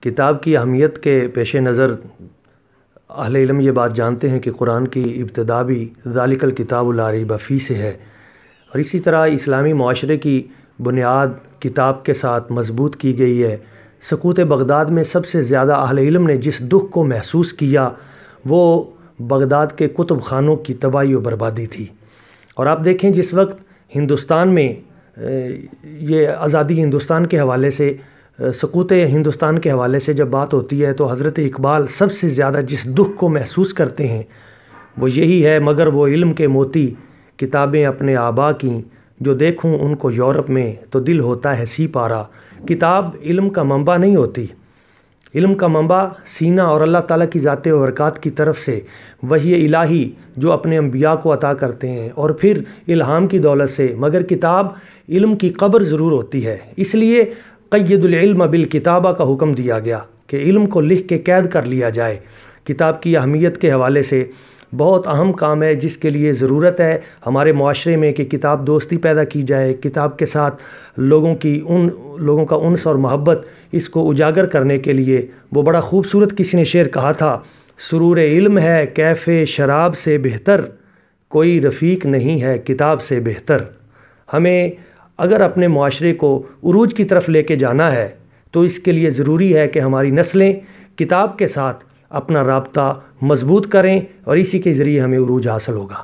کتاب کی اہمیت کے پیش نظر اہل علم یہ بات جانتے ہیں کہ قرآن کی ابتدا بھی ذالک الکتاب لا ریب فیہ سے ہے، اور اسی طرح اسلامی معاشرے کی بنیاد کتاب کے ساتھ مضبوط کی گئی ہے۔ سقوط بغداد میں سب سے زیادہ اہل علم نے جس دکھ کو محسوس کیا وہ بغداد کے کتب خانوں کی تباہی و بربادی تھی۔ اور آپ دیکھیں جس وقت ہندوستان میں یہ آزادی ہندوستان کے حوالے سے، سقوط ہندوستان کے حوالے سے جب بات ہوتی ہے تو حضرت اقبال سب سے زیادہ جس دکھ کو محسوس کرتے ہیں وہ یہی ہے، مگر وہ علم کے موتی کتابیں اپنے آبا کی، جو دیکھوں ان کو یورپ میں تو دل ہوتا ہے سی پارا۔ کتاب علم کا منبع نہیں ہوتی، علم کا منبع سینہ اور اللہ تعالیٰ کی ذات و برکات کی طرف سے وحی الہی جو اپنے انبیاء کو عطا کرتے ہیں، اور پھر الہام کی دولت سے۔ مگر کتاب علم کی قبر ضرور ہوتی ہے، اس لیے قید العلم بالکتابہ کا حکم دیا گیا کہ علم کو لکھ کے قید کر لیا جائے۔ کتاب کی اہمیت کے حوالے سے بہت اہم کام ہے جس کے لیے ضرورت ہے ہمارے معاشرے میں کہ کتاب دوستی پیدا کی جائے، کتاب کے ساتھ لوگوں کا انس اور محبت، اس کو اجاگر کرنے کے لیے وہ بڑا خوبصورت کسی نے شعر کہا تھا، سرور علم ہے کیف شراب سے بہتر، کوئی رفیق نہیں ہے کتاب سے بہتر۔ ہمیں اگر اپنے معاشرے کو عروج کی طرف لے کے جانا ہے تو اس کے لیے ضروری ہے کہ ہماری نسلیں کتاب کے ساتھ اپنا رابطہ مضبوط کریں، اور اسی کے ذریعے ہمیں عروج حاصل ہوگا۔